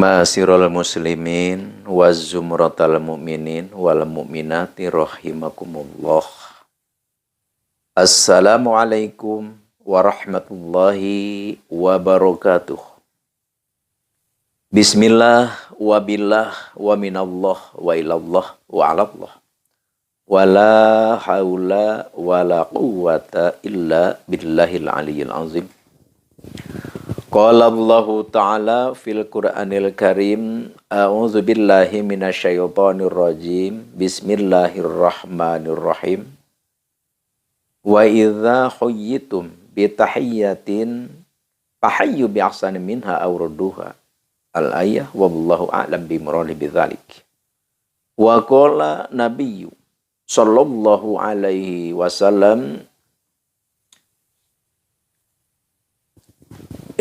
Ma'asyiral muslimin wa zumratal mu'minin wal mu'minati rahimakumullah. Assalamualaikum warahmatullahi wabarakatuh. Bismillah wa billah wa minallah wa ilallah wa alallah. Wa la hawla wa la quwwata illa billahil aliyyil azim. Qala Allahu Ta'ala fil Qur'anil Karim, a'udzu billahi minasyaitonir rajim. Bismillahirrahmanirrahim. Wa idza huyyitum bi tahiyyatin fahayyu bi ahsani minha aw rudduha. Al-ayah wallahu a'lam bi muradi bidzalik. Wa qala nabiyyu sallallahu alaihi wasallam,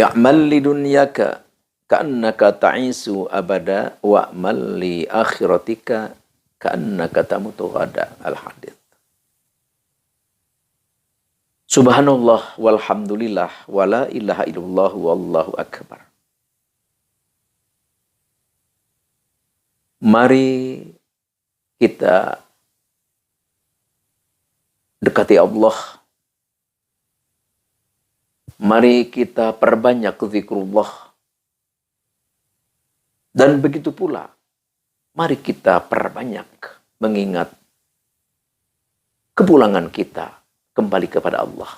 I'mal li dunyaka ka'annaka ta'isu abada wa'mal li akhiratika ka'annaka tamutu ghada. Al-hadits. Subhanallah walhamdulillah wa la ilaha illallah wallahu akbar. Mari kita dekati Allah. Mari kita perbanyak zikrullah. Dan begitu pula, mari kita perbanyak mengingat kepulangan kita kembali kepada Allah,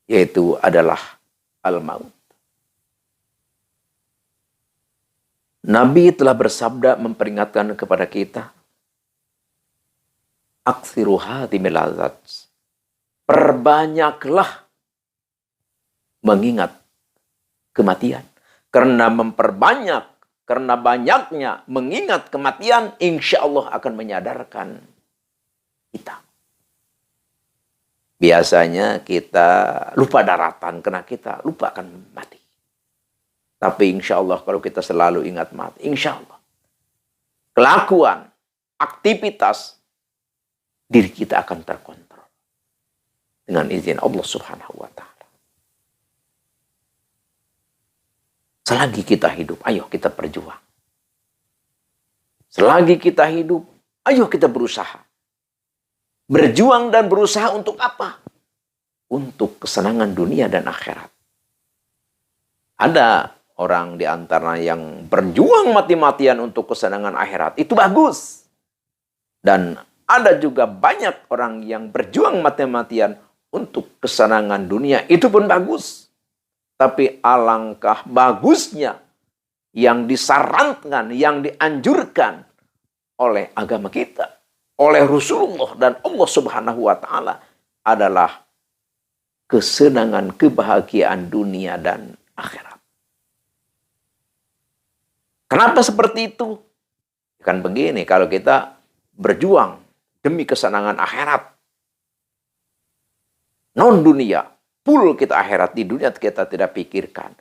yaitu adalah al-maut. Nabi telah bersabda memperingatkan kepada kita, aksiru hatimil lazat. Perbanyaklah mengingat kematian. Karena banyaknya mengingat kematian, insya Allah akan menyadarkan kita. Biasanya kita lupa daratan karena kita lupa akan mati. Tapi insya Allah kalau kita selalu ingat mati, insya Allah kelakuan, aktivitas diri kita akan terkontrol dengan izin Allah Subhanahu wa Ta'ala. Selagi kita hidup, ayo kita berjuang. Selagi kita hidup, ayo kita berusaha. Berjuang dan berusaha untuk apa? Untuk kesenangan dunia dan akhirat. Ada orang di antara yang berjuang mati-matian untuk kesenangan akhirat. Itu bagus. Dan ada juga banyak orang yang berjuang mati-matian untuk kesenangan dunia. Itu pun bagus. Tapi alangkah bagusnya yang disarankan, yang dianjurkan oleh agama kita, oleh Rasulullah dan Allah Subhanahu wa Ta'ala adalah kesenangan, kebahagiaan dunia dan akhirat. Kenapa seperti itu? Kan begini, kalau kita berjuang demi kesenangan akhirat, non dunia, full kita akhirat, di dunia kita tidak pikirkan.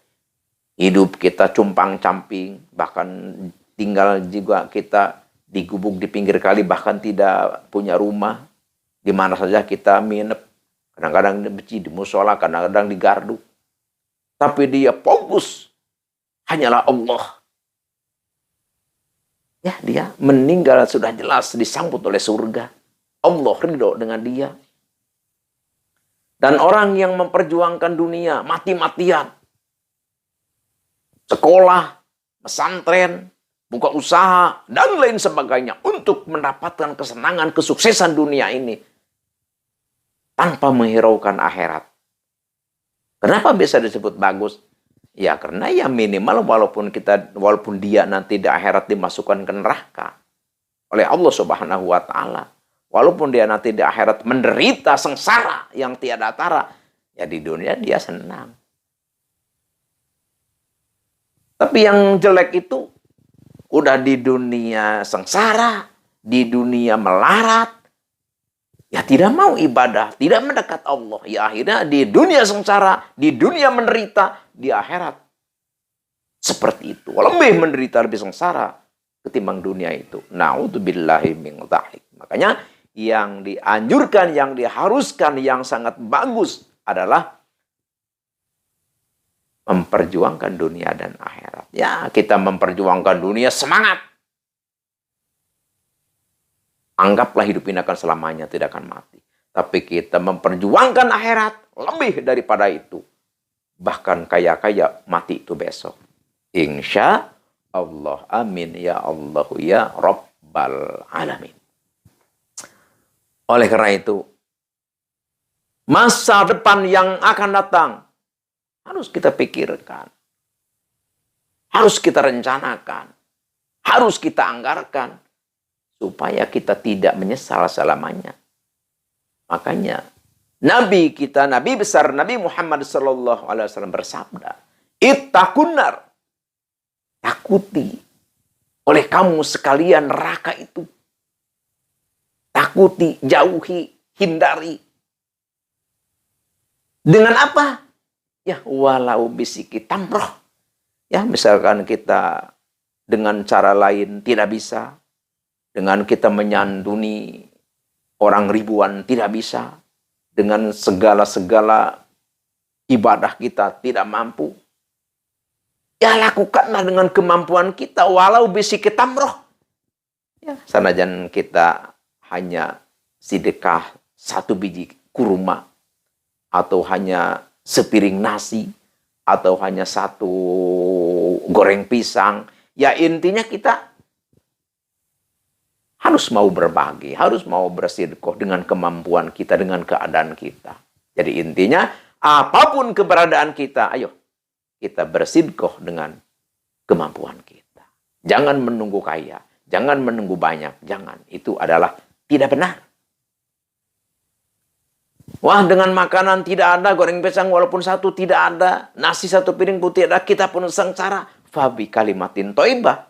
Hidup kita cumpang-camping, bahkan tinggal juga kita digubuk di pinggir kali, bahkan tidak punya rumah. Di mana saja kita minep. Kadang-kadang di musola, kadang-kadang di gardu. Tapi dia fokus hanyalah Allah. Ya, dia meninggal sudah jelas disambut oleh surga. Allah ridho dengan dia. Dan orang yang memperjuangkan dunia mati-matian, sekolah, pesantren, buka usaha, dan lain sebagainya untuk mendapatkan kesenangan, kesuksesan dunia ini tanpa menghiraukan akhirat. Kenapa bisa disebut bagus? Ya karena ya minimal walaupun dia nanti di akhirat dimasukkan ke neraka oleh Allah Subhanahu wa Ta'ala. Walaupun dia nanti di akhirat menderita sengsara yang tiada tara, ya di dunia dia senang. Tapi yang jelek itu udah di dunia sengsara, di dunia melarat, ya tidak mau ibadah, tidak mendekat Allah. Ya akhirnya di dunia sengsara, di dunia menderita, di akhirat seperti itu. Lebih menderita, lebih sengsara ketimbang dunia itu. Na'udzubillahi min dzalik. Makanya yang dianjurkan, yang diharuskan, yang sangat bagus adalah memperjuangkan dunia dan akhirat. Ya, kita memperjuangkan dunia, semangat. Anggaplah hidup ini akan selamanya, tidak akan mati. Tapi kita memperjuangkan akhirat lebih daripada itu. Bahkan kaya-kaya mati itu besok. Insya Allah. Amin. Ya Allah. Ya Rabbal Alamin. Oleh karena itu, masa depan yang akan datang harus kita pikirkan. Harus kita rencanakan. Harus kita anggarkan. Supaya kita tidak menyesal selamanya. Makanya Nabi kita, Nabi besar Nabi Muhammad SAW bersabda, "Ittaqunnar." Takuti oleh kamu sekalian neraka itu. Takuti, jauhi, hindari. Dengan apa? Ya, walau bisiki tamroh. Ya, misalkan kita dengan cara lain tidak bisa. Dengan kita menyantuni orang ribuan tidak bisa. Dengan segala-segala ibadah kita tidak mampu. Ya, lakukanlah dengan kemampuan kita. Walau bisiki tamroh. Ya, sanajan kita hanya sedekah 1 biji kurma. Atau hanya sepiring nasi. Atau hanya 1 goreng pisang. Ya, intinya kita harus mau berbagi, harus mau bersedekah dengan kemampuan kita, dengan keadaan kita. Jadi intinya, apapun keberadaan kita, ayo kita bersedekah dengan kemampuan kita. Jangan menunggu kaya, jangan menunggu banyak, jangan. Itu adalah tidak benar. Wah, dengan makanan tidak ada, goreng pisang walaupun 1 tidak ada, nasi 1 piring pun tidak ada, kita pun sengsara. Fabi kalimatin toibah.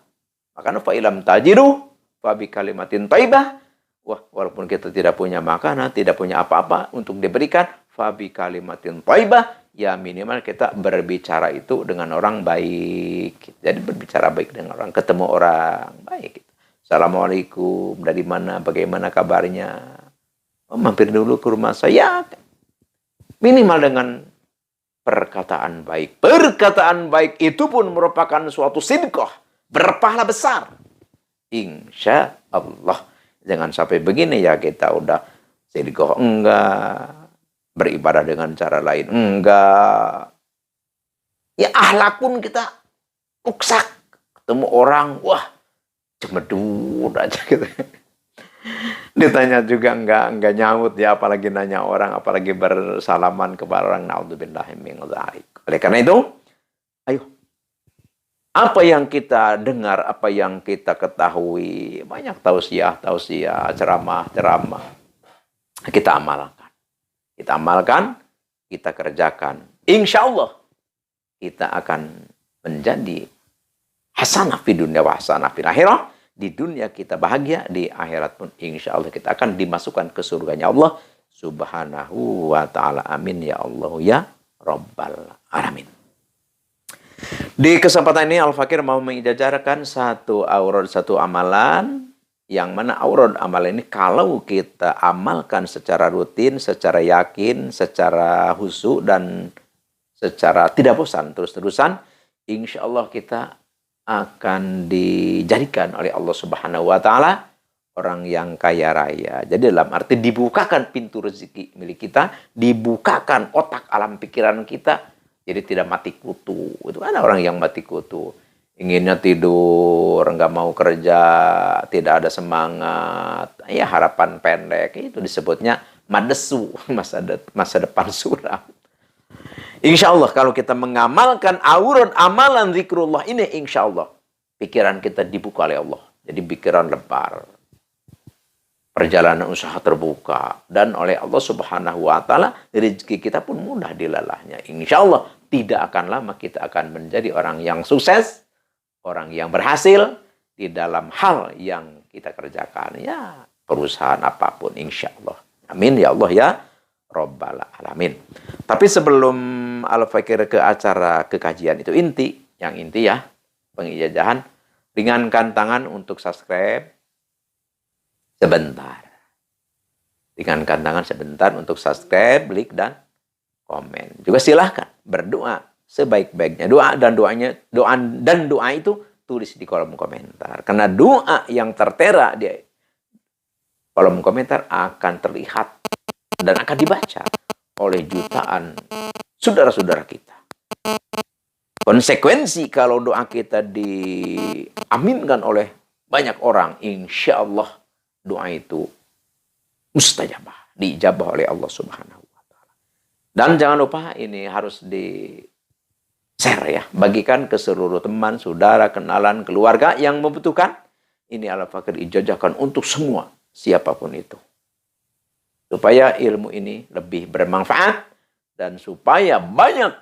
Makanya fa'ilam tajiru. Fabi kalimatin taibah. Wah, walaupun kita tidak punya makanan, tidak punya apa-apa untuk diberikan, fabi kalimatin taibah, ya minimal kita berbicara itu dengan orang baik. Jadi berbicara baik dengan orang, ketemu orang baik. Assalamualaikum, dari mana, bagaimana kabarnya? Oh, mampir dulu ke rumah saya. Minimal dengan perkataan baik. Perkataan baik itu pun merupakan suatu sedekah, berpahala besar. Insya Allah. Jangan sampai begini ya, kita udah sedekah enggak, beribadah dengan cara lain enggak. Ya akhlak pun kita ruksak. Ketemu orang, wah cemedut aja gitu. Ditanya juga enggak nyaut ya, apalagi nanya orang, apalagi bersalaman kepada orang. Naudzubillahi min dzalik. Oleh karena itu, ayo, apa yang kita dengar, apa yang kita ketahui, banyak tausiah, ceramah, kita amalkan. Kita amalkan, kita kerjakan. Insya Allah, kita akan menjadi hasanah fi dunia wa hasanah fil akhirah. Di dunia kita bahagia, di akhirat pun insya Allah kita akan dimasukkan ke surganya Allah Subhanahu wa ta'ala. Amin ya Allah ya Rabbal Alamin. Di kesempatan ini Al-Fakir mau mengajarkan satu aurad, satu amalan, yang mana aurad amalan ini kalau kita amalkan secara rutin, secara yakin, secara khusyuk dan secara tidak bosan terus-terusan, insya Allah kita akan dijadikan oleh Allah Subhanahu wa ta'ala orang yang kaya raya. Jadi dalam arti dibukakan pintu rezeki milik kita, dibukakan otak alam pikiran kita. Jadi tidak mati kutu. Itu ada orang yang mati kutu. Inginnya tidur, nggak mau kerja, tidak ada semangat. Ya harapan pendek. Itu disebutnya madesu, masa depan suram. Insya Allah kalau kita mengamalkan aurad amalan zikrullah ini, insya Allah pikiran kita dibuka oleh Allah. Jadi pikiran lebar. Perjalanan usaha terbuka. Dan oleh Allah Subhanahu wa ta'ala, rezeki kita pun mudah dilalahnya. Insya Allah, tidak akan lama kita akan menjadi orang yang sukses, orang yang berhasil di dalam hal yang kita kerjakan. Ya, perusahaan apapun, insya Allah. Amin, ya Allah, ya Rabbal Alamin. Tapi sebelum Al-Fakir ke acara kekajian itu yang inti ya, pengijazahan, ringankan tangan untuk subscribe. Sebentar. Ringankan tangan sebentar untuk subscribe, like, dan komen. Juga silahkan berdoa sebaik-baiknya. Doa itu tulis di kolom komentar. Karena doa yang tertera di kolom komentar akan terlihat dan akan dibaca oleh jutaan saudara-saudara kita. Konsekuensi kalau doa kita diaminkan oleh banyak orang, insya Allah doa itu mustajabah, diijabah oleh Allah Subhanahu wa Ta'ala. Dan jangan lupa ini harus di-share ya, bagikan ke seluruh teman, saudara, kenalan, keluarga yang membutuhkan. Ini Al-Fakir ijazahkan untuk semua, siapapun itu. Supaya ilmu ini lebih bermanfaat dan supaya banyak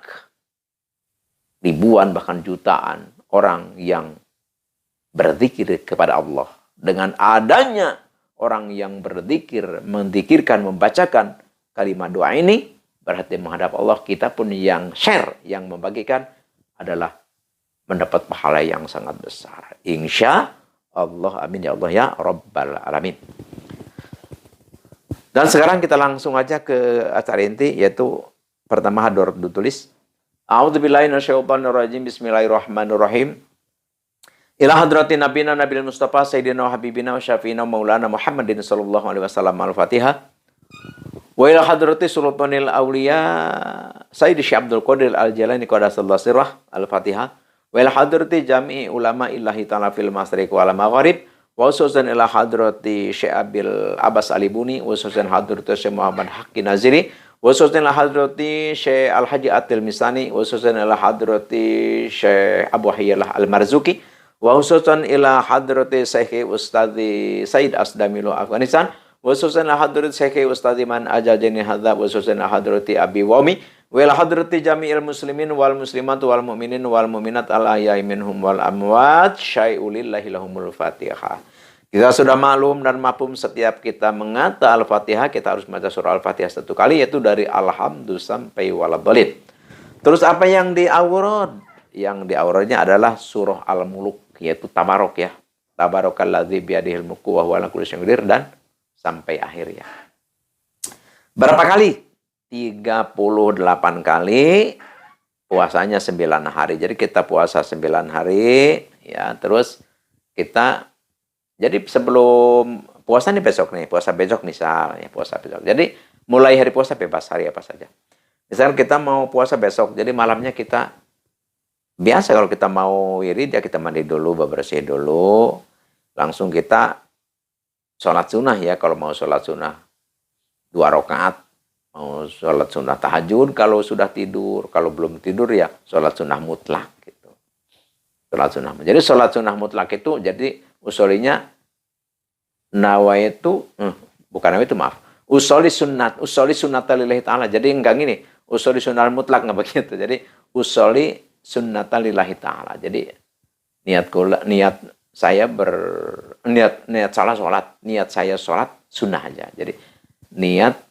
ribuan bahkan jutaan orang yang berzikir kepada Allah. Dengan adanya orang yang berzikir, menzikirkan, membacakan kalimat doa ini, berarti menghadap Allah, kita pun yang share, yang membagikan adalah mendapat pahala yang sangat besar. Insya Allah, amin ya Allah ya Rabbal Alamin. Dan sekarang kita langsung aja ke acara inti, yaitu pertama hadorat ditulis. A'udzubillahi minasyaitonirrajim. Bismillahirrahmanirrahim. Ila hadratin nabiyina nabil mustafa sayyidina wa habibina wa syafiina maulana Muhammadin sallallahu alaihi wasallam. Al-Fatihah. Wa ila hadrati sultanil awliya Sayyidi Syekh Abdul Qadir Al-Jalani qadasallahu sirrah. Al-Fatihah. Wa ila hadrati jami'i ulama illahi ta'ala fil masriq wal maghrib. Wa khususan ila hadrati Syekh Abil Abbas Alibuni, wa khususan hadrati Syekh Muhammad Haqqi Naziri, wa khususan ila hadrati Syekh Al-Haji Atil Misani, wa khususan ila hadrati Syekh Abu Hayyalah Al-Marzuki, wa khususan ila hadrati Syekh Ustadzi Said Asdamilu Afghanistan, wa khususan ila hadrati Syekh Ustadzi Man Ajajani Hadza, wa khususan ila hadrati Abi Wami, wa ila hadrati jami'il muslimin wal muslimat wal mu'minin wal mu'minat al ahya'i minhum wal amwat syai'ulillahi lahumul Fatihah. Kita sudah maklum dan mafhum setiap kita mengata Al-Fatihah, kita harus baca surah Al-Fatihah satu kali, yaitu dari Alhamdulillah sampai Waladhdallin. Terus apa yang diawrad? Yang diawradnya adalah surah Al-Muluk, yaitu Tabarok ya. Tabarakalladzi biyadihil mulku wa huwa ala kulli syai'in qadir, dan sampai akhir ya. Berapa kali? 38 kali, puasanya 9 hari. Jadi kita puasa 9 hari, ya. Terus kita, jadi sebelum puasa nih besok nih, puasa besok misal, ya puasa besok. Jadi mulai hari puasa bebas hari apa saja. Misalkan kita mau puasa besok, jadi malamnya kita, biasa kalau kita mau wirid ya kita mandi dulu, bebersih dulu, langsung kita sholat sunnah ya, kalau mau sholat sunnah 2 rakaat. Mau sholat sunnah tahajud kalau sudah tidur, kalau belum tidur ya sholat sunnah mutlak gitu. Sholat sunnah. Jadi sholat sunnah mutlak itu jadi usulinya nawaitu, bukan nawaitu maaf. Usoli sunnat lillahi ta'ala. Jadi enggak gini, usoli sunnah mutlak enggak begitu. Jadi usoli sunnat lillahi ta'ala. Jadi niat saya sholat sunnah aja. Jadi niat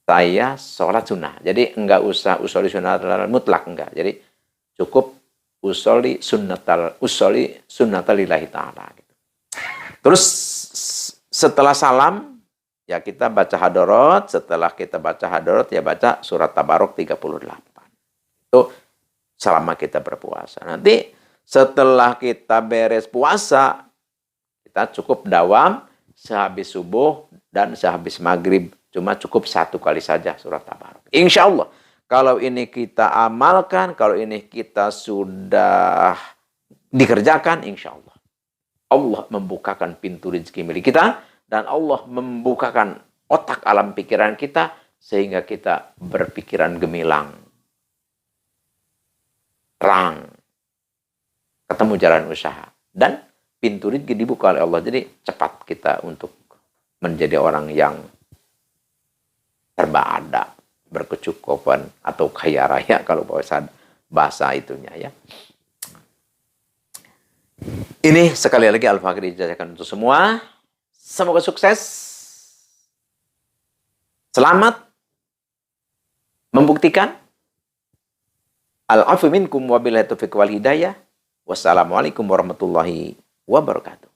saya sholat sunnah. Jadi enggak usah usoli sunnatal mutlak, enggak. Jadi cukup usoli sunnatal lillahi ta'ala. Gitu. Terus setelah salam, ya kita baca hadarat. Setelah kita baca hadarat, ya baca surat Tabarok 38. Itu selama kita berpuasa. Nanti setelah kita beres puasa, kita cukup dawam sehabis subuh dan sehabis maghrib. Cuma cukup 1 kali saja surat Tabarok. Insya Allah, kalau ini kita amalkan, kalau ini kita sudah dikerjakan, insya Allah. Allah membukakan pintu rezeki milik kita, dan Allah membukakan otak alam pikiran kita, sehingga kita berpikiran gemilang, terang, ketemu jalan usaha. Dan pintu rezeki dibuka oleh Allah. Jadi cepat kita untuk menjadi orang yang serba ada, berkecukupan, atau kaya raya kalau bahasa itunya ya. Ini sekali lagi Al-Fakir ijazahkan untuk semua. Semoga sukses. Selamat membuktikan. Al-afu minkum wabillahi taufiq wal hidayah. Wassalamualaikum warahmatullahi wabarakatuh.